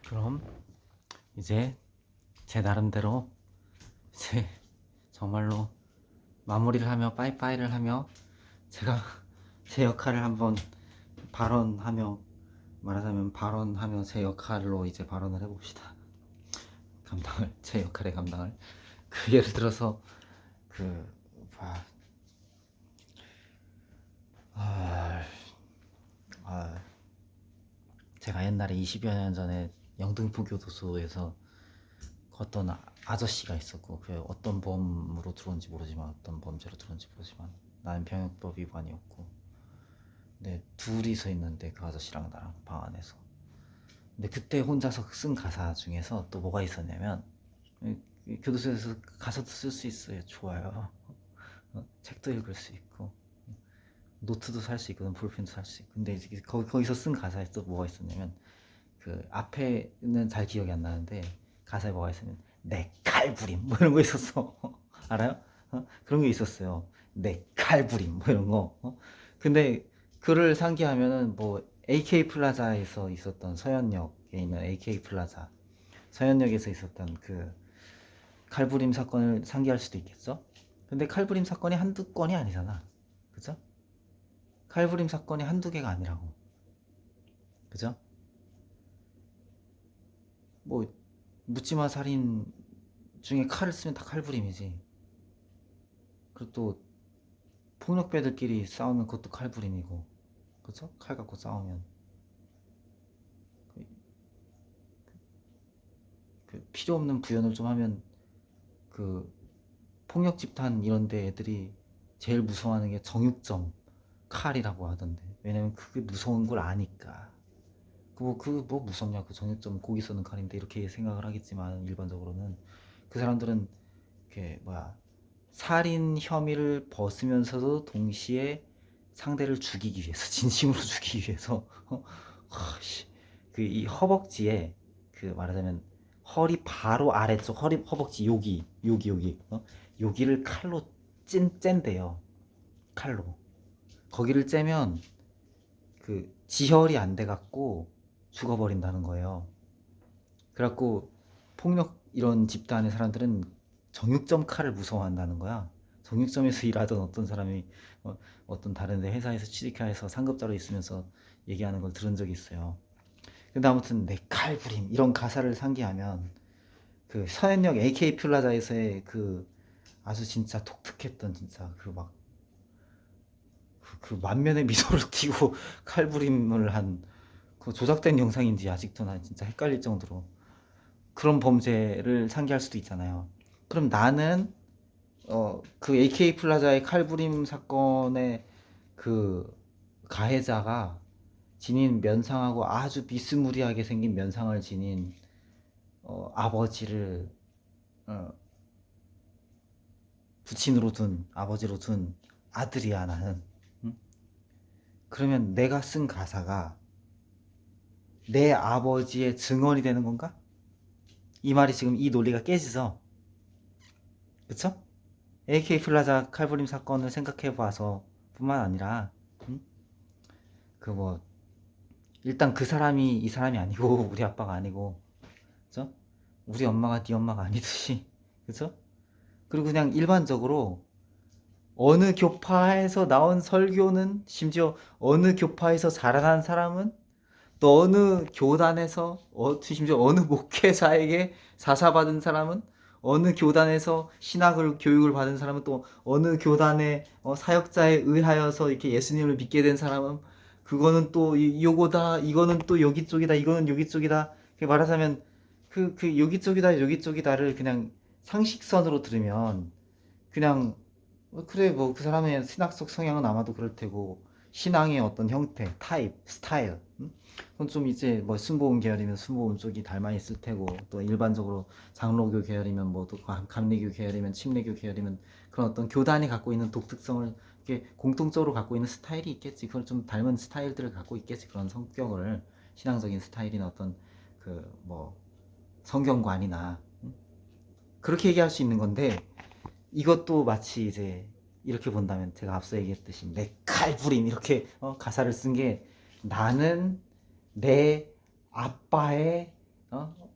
그럼 이제 제 나름대로 이제 정말로 마무리를 하며 빠이빠이를 하며 제가 제 역할을 한번 발언하며 말하자면 발언하며 제 역할로 이제 발언을 해봅시다. 감당을 제 역할의 감당을 예를 들어서 그 아, 아, 아, 제가 옛날에 20여 년 전에 영등포 교도소에서 어떤 아저씨가 있었고 그 어떤 범으로 들어온지 모르지만 어떤 범죄로 들어온지 모르지만 나는 병역법 위반이었고 근데 둘이서 있는데 그 아저씨랑 나랑 방 안에서 근데 그때 혼자서 쓴 가사 중에서 또 뭐가 있었냐면 교도소에서 가사도 쓸 수 있어요. 좋아요. 책도 읽을 수 있고 노트도 살 수 있거든. 볼펜도 살 수 있고 근데 이제 거기서 쓴 가사에 또 뭐가 있었냐면 그 앞에는 잘 기억이 안 나는데 가사에 뭐가 있으면 내 칼부림 뭐 이런 거 있었어. 알아요? 그런 게 있었어요. 내 칼부림 뭐 이런 거. 근데 그를 상기하면은 뭐 AK 플라자에서 있었던 서현역에 있는 AK 플라자 서현역에서 있었던 그 칼부림 사건을 상기할 수도 있겠어? 근데 칼부림 사건이 한두 건이 아니잖아. 그죠? 칼부림 사건이 한두 개가 아니라고. 그죠? 뭐 묻지마 살인 중에 칼을 쓰면 다 칼부림이지. 그리고 또 폭력배들끼리 싸우면 그것도 칼부림이고, 그쵸? 칼 갖고 싸우면 그, 그 필요 없는 부연을 좀 하면 그 폭력 집단 이런데 애들이 제일 무서워하는 게 정육점 칼이라고 하던데. 왜냐면 그게 무서운 걸 아니까. 그 뭐 무섭냐? 그 정육점 고기 쏘는 칼인데 이렇게 생각을 하겠지만 일반적으로는 그 사람들은 이렇게 뭐야 살인 혐의를 벗으면서도 동시에 상대를 죽이기 위해서 진심으로 죽이기 위해서 그 이 허벅지에 그 말하자면 허리 바로 아래쪽 허벅지 여기 여기를 칼로 짠대요. 칼로 거기를 째면 그 지혈이 안 돼 갖고 죽어버린다는 거예요. 그래갖고 폭력 이런 집단의 사람들은 정육점 칼을 무서워한다는 거야. 정육점에서 일하던 어떤 사람이 어떤 다른 데 회사에서 취직해서 상급자로 있으면서 얘기하는 걸 들은 적이 있어요. 근데 아무튼 내 칼부림 이런 가사를 상기하면 그 서현역 AK 플라자에서의 그 아주 진짜 독특했던 진짜 그 만면의 미소를 띠고 칼부림을 한 그 조작된 영상인지 아직도 난 진짜 헷갈릴 정도로 그런 범죄를 상기할 수도 있잖아요. 그럼 나는 그 AK 플라자의 칼부림 사건의 그 가해자가 지닌 면상하고 아주 비스무리하게 생긴 면상을 지닌 아버지를 어, 부친으로 둔 아버지로 둔 아들이야 나는. 응? 그러면 내가 쓴 가사가 내 아버지의 증언이 되는 건가? 이 말이 지금 이 논리가 깨지죠. 그쵸? AK 플라자 칼부림 사건을 생각해 봐서 뿐만 아니라 응? 그뭐 일단 그 사람이 이 사람이 아니고 우리 아빠가 아니고 그죠? 우리 엄마가 네 엄마가 아니듯이 그죠? 그리고 그냥 일반적으로 어느 교파에서 나온 설교는 심지어 어느 교파에서 자라난 사람은 또 어느 교단에서 심지어 어느 목회자에게 사사받은 사람은 어느 교단에서 신학을 교육을 받은 사람은 또 어느 교단의 사역자에 의하여서 이렇게 예수님을 믿게 된 사람은 그거는 또 요거다 이거는 또 여기 쪽이다 이거는 여기 쪽이다 말하자면 그 여기 쪽이다 여기 쪽이다를 그냥 상식선으로 들으면 그냥 그래 뭐 그 사람의 신학적 성향은 아마도 그럴 테고 신앙의 어떤 형태, 타입, 스타일 그건 좀 이제 뭐 순복음 계열이면 순복음 쪽이 닮아 있을 테고 또 일반적으로 장로교 계열이면 뭐 또 감리교 계열이면 침례교 계열이면 그런 어떤 교단이 갖고 있는 독특성을 이렇게 공통적으로 갖고 있는 스타일이 있겠지. 그걸 좀 닮은 스타일들을 갖고 있겠지. 그런 성격을 신앙적인 스타일이나 어떤 그 뭐 성경관이나 그렇게 얘기할 수 있는 건데 이것도 마치 이제 이렇게 본다면 제가 앞서 얘기했듯이 내 칼부림 이렇게 가사를 쓴 게 나는 내 아빠의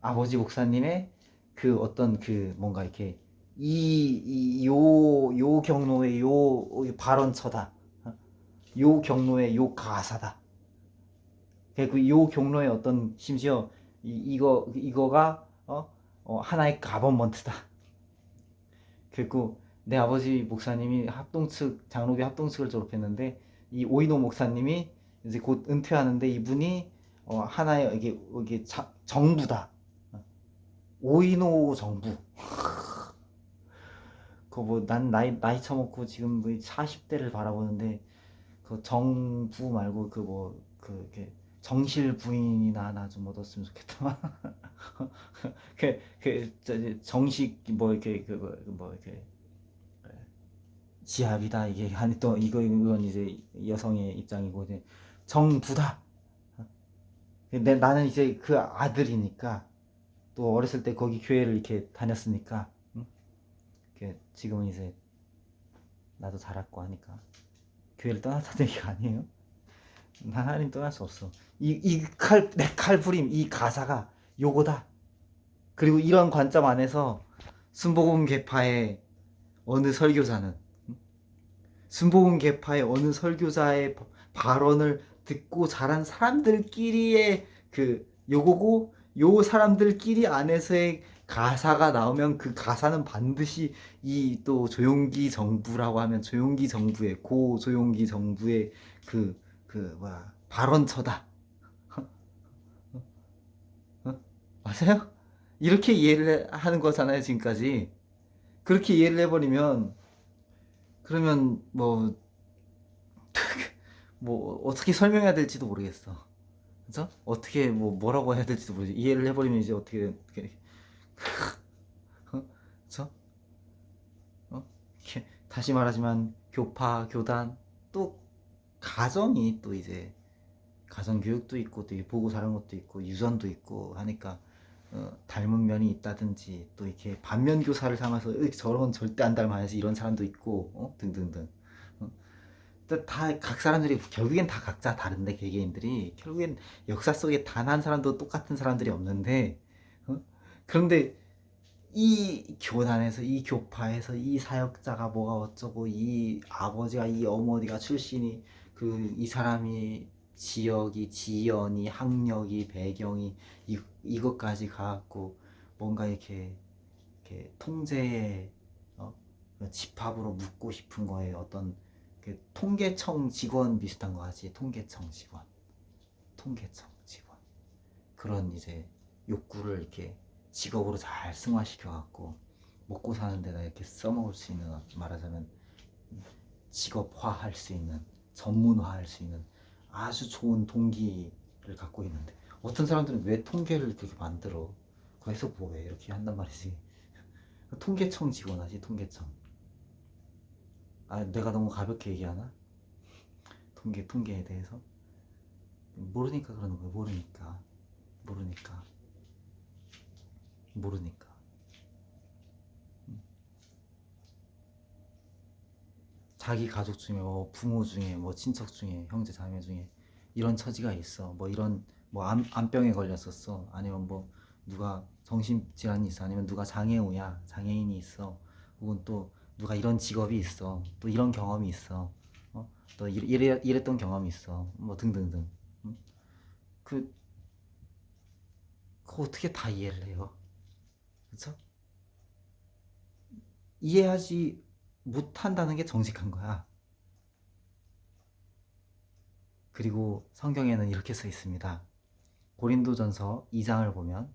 아버지 목사님의 그 어떤 그 뭔가 이렇게 요 경로의 요 발언처다. 요 경로의 요 가사다. 그리고 요 경로의 어떤 심지어 이거가 하나의 가버먼트다. 그리고 내 아버지 목사님이 합동측 장로교 합동측을 졸업했는데 이 오이노 목사님이 이제 곧 은퇴하는데 이분이 하나의 이게 정부다. 오이노 정부. 그 뭐 난 나이 처먹고 지금 뭐 40대를 바라보는데 그 정부 말고 그 뭐 그 이렇게 정실 부인이나 하나 좀 얻었으면 좋겠다. 정식 뭐 이렇게 뭐 이렇게 지압이다 이게 아니 또 이건 이제 여성의 입장이고 이제 정부다. 나는 이제 그 아들이니까 또 어렸을 때 거기 교회를 이렇게 다녔으니까 응? 지금은 이제 나도 자랐고 하니까 교회를 떠났다는 얘기가 아니에요. 하나님 떠날 수 없어. 내 칼부림 이 가사가 요거다. 그리고 이런 관점 안에서 순복음 계파의 어느 설교자는 순복음 계파의 어느 설교자의 발언을 듣고 자란 사람들끼리의 그 요거고 요 사람들끼리 안에서의 가사가 나오면 그 가사는 반드시 이 또 조용기 정부라고 하면 조용기 정부의 고 조용기 정부의 뭐야 발언처다. 어? 맞아요? 이렇게 이해를 하는 거잖아요 지금까지. 그렇게 이해를 해버리면 그러면 뭐 어떻게 설명해야 될지도 모르겠어. 그죠? 어떻게 뭐라고 해야 될지도 모르지. 이해를 해버리면 이제 어떻게 그죠? 다시 말하지만 교파, 교단 또 가정이 또 이제 가정 교육도 있고 또 보고 자란 것도 있고 유전도 있고 하니까 닮은 면이 있다든지 또 이렇게 반면 교사를 삼아서 저런 절대 안 닮아야지 이런 사람도 있고 등등등. 다 각 사람들이 결국엔 다 각자 다른데 개개인들이 결국엔 역사 속에 단 한 사람도 똑같은 사람들이 없는데 그런데 이 교단에서 이 교파에서 이 사역자가 뭐가 어쩌고 이 아버지가 이 어머니가 출신이 이 사람이 지역이 지연이 학력이 배경이 이것까지 가갖고 뭔가 이렇게 통제의 집합으로 묻고 싶은 거에 어떤 통계청 직원 비슷한 거 하지. 통계청 직원 그런 이제 욕구를 이렇게 직업으로 잘 승화시켜 갖고 먹고 사는 데다 이렇게 써먹을 수 있는 말하자면 직업화할 수 있는 전문화할 수 있는 아주 좋은 동기를 갖고 있는데 어떤 사람들은 왜 통계를 그렇게 만들어 거기서 뭐해 이렇게 한단 말이지. 통계청 직원 하지 통계청. 내가 너무 가볍게 얘기하나? 통계에 대해서 모르니까 그러는 거야. 모르니까 자기 가족 중에 부모 중에 친척 중에 형제 자매 중에 이런 처지가 있어. 이런 암병에 걸렸었어. 아니면 누가 정신질환이 있어. 아니면 누가 장애인이 있어. 혹은 또 누가 이런 직업이 있어. 또 이런 경험이 있어. 또 이랬던 경험이 있어. 등등등. 그 그거 어떻게 다 이해를 해요? 그쵸? 이해하지 못한다는 게 정직한 거야. 그리고 성경에는 이렇게 써 있습니다. 고린도전서 2장을 보면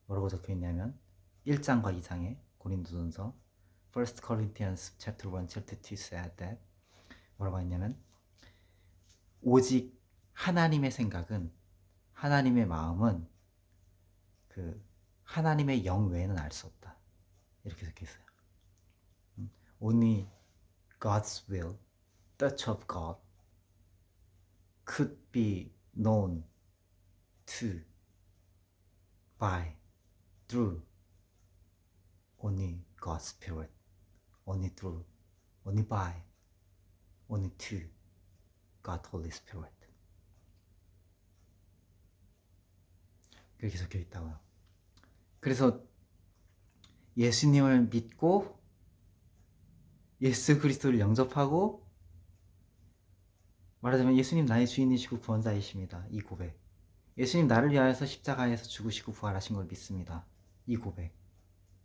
뭐라고 적혀 있냐면 1장과 2장에 고린도전서 First Corinthians chapter 1 chapter 2 said that 뭐라고 했냐면 오직 하나님의 생각은 하나님의 마음은 하나님의 영 외에는 알 수 없다. 이렇게 적혀 있어요. Only God's will, touch of God could be known to by through only God's Spirit, only through, only by, only to God Holy Spirit. 그렇게 적혀 있다고요. 그래서 예수님을 믿고 예수 그리스도를 영접하고, 말하자면 예수님 나의 주인이시고 구원자이십니다. 이 고백. 예수님 나를 위하여서 십자가에서 죽으시고 부활하신 걸 믿습니다. 이 고백.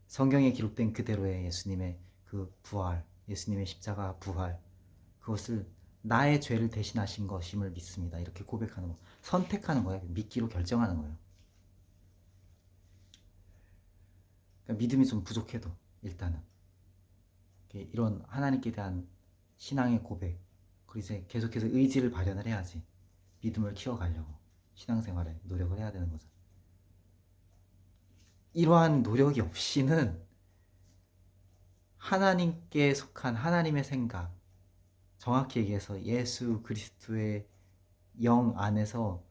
성경에 기록된 그대로의 예수님의 그 부활, 예수님의 십자가 부활, 그것을 나의 죄를 대신하신 것임을 믿습니다. 이렇게 고백하는 거. 선택하는 거예요. 믿기로 결정하는 거예요. 그러니까 믿음이 좀 부족해도 일단은 이런 하나님께 대한 신앙의 고백, 그리고 이제 계속해서 의지를 발현을 해야지 믿음을 키워가려고 신앙생활에 노력을 해야 되는 거죠. 이러한 노력이 없이는 하나님께 속한 하나님의 생각, 정확히 얘기해서 예수 그리스도의 영 안에서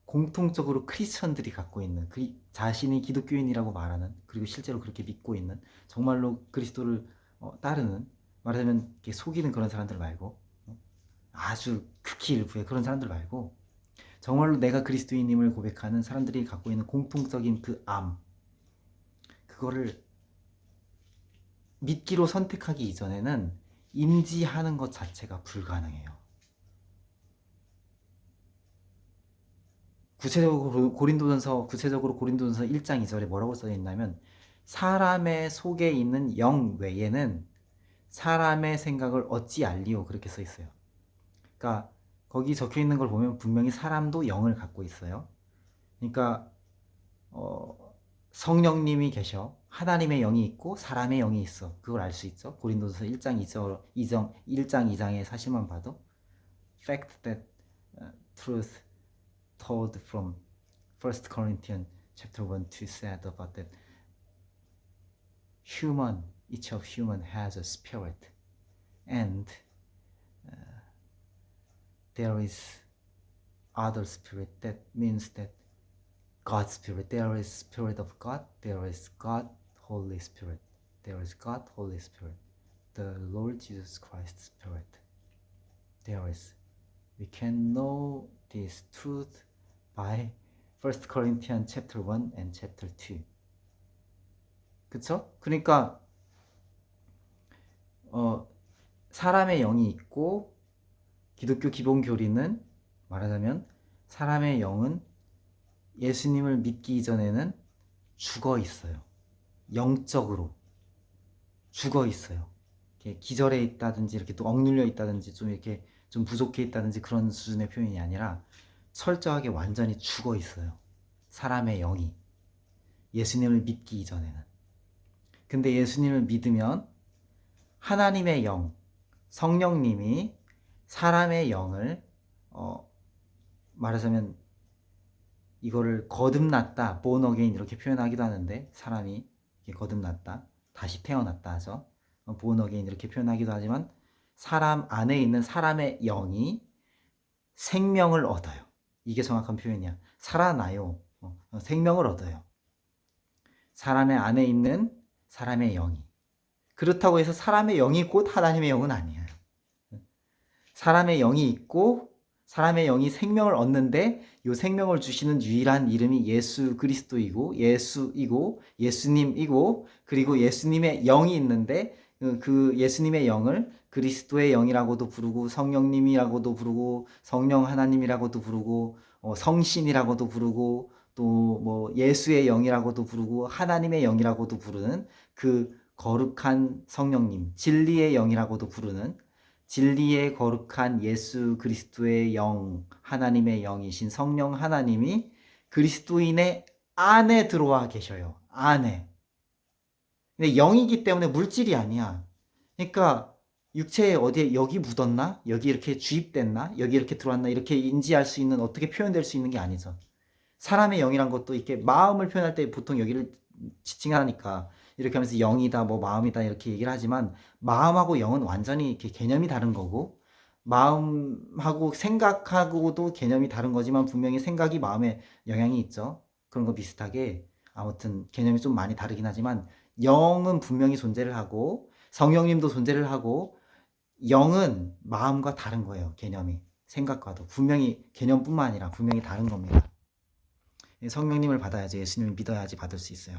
공통적으로 크리스천들이 갖고 있는, 자신이 기독교인이라고 말하는, 그리고 실제로 그렇게 믿고 있는, 정말로 그리스도를 따르는, 말하자면 이렇게 속이는 그런 사람들 말고, 아주 극히 일부의 그런 사람들 말고, 정말로 내가 그리스도인임을 고백하는 사람들이 갖고 있는 공통적인 그 그거를 믿기로 선택하기 이전에는 인지하는 것 자체가 불가능해요. 구체적으로 고린도전서 1장 2절에 뭐라고 써 있냐면, 사람의 속에 있는 영 외에는 사람의 생각을 어찌 알리오, 그렇게 써 있어요. 그러니까 거기 적혀 있는 걸 보면 분명히 사람도 영을 갖고 있어요. 그러니까 성령님이 계셔. 하나님의 영이 있고 사람의 영이 있어. 그걸 알 수 있죠. 고린도전서 1장 2장의 사실만 봐도 fact that truth told from 1 Corinthians chapter 1-2 said about that each of human has a spirit, and there is other spirit. That means that God's spirit. There is spirit of God. There is God, Holy Spirit. There is God, Holy Spirit. The Lord Jesus Christ Spirit. There is. We can know this truth by 1 Corinthians chapter 1 and chapter 2. 그쵸? 그러니까 사람의 영이 있고, 기독교 기본 교리는 말하자면 사람의 영은 예수님을 믿기 이전에는 죽어 있어요. 영적으로 죽어 있어요. 이렇게 기절해 있다든지, 이렇게 또 억눌려 있다든지, 좀 이렇게 좀 부족해 있다든지, 그런 수준의 표현이 아니라 철저하게 완전히 죽어 있어요. 사람의 영이 예수님을 믿기 이전에는. 근데 예수님을 믿으면 하나님의 영, 성령님이 사람의 영을 말하자면 이거를 거듭났다, born again 이렇게 표현하기도 하는데, 사람이 거듭났다, 다시 태어났다 하죠. born again 이렇게 표현하기도 하지만, 사람 안에 있는 사람의 영이 생명을 얻어요. 이게 정확한 표현이야. 살아나요. 생명을 얻어요. 사람의 안에 있는 사람의 영이. 그렇다고 해서 사람의 영이 곧 하나님의 영은 아니에요. 사람의 영이 있고 사람의 영이 생명을 얻는데, 이 생명을 주시는 유일한 이름이 예수 그리스도이고, 예수님이고, 그리고 예수님의 영이 있는데, 그 예수님의 영을 그리스도의 영이라고도 부르고, 성령님이라고도 부르고, 성령 하나님이라고도 부르고, 성신이라고도 부르고, 또 뭐 예수의 영이라고도 부르고, 하나님의 영이라고도 부르는 그 거룩한 성령님, 진리의 영이라고도 부르는, 진리의 거룩한 예수 그리스도의 영, 하나님의 영이신 성령 하나님이 그리스도인의 안에 들어와 계셔요. 안에. 근데 영이기 때문에 물질이 아니야. 그러니까 육체에 어디에 여기 묻었나? 여기 이렇게 주입됐나? 여기 이렇게 들어왔나? 이렇게 인지할 수 있는, 어떻게 표현될 수 있는 게 아니죠. 사람의 영이란 것도 이렇게 마음을 표현할 때 보통 여기를 지칭하니까 이렇게 하면서 영이다, 뭐 마음이다 이렇게 얘기를 하지만, 마음하고 영은 완전히 이렇게 개념이 다른 거고, 마음하고 생각하고도 개념이 다른 거지만, 분명히 생각이 마음에 영향이 있죠. 그런 거 비슷하게 아무튼 개념이 좀 많이 다르긴 하지만, 영은 분명히 존재를 하고 성령님도 존재를 하고, 영은 마음과 다른 거예요. 개념이 생각과도 분명히, 개념뿐만 아니라 분명히 다른 겁니다. 성령님을 받아야지, 예수님을 믿어야지 받을 수 있어요.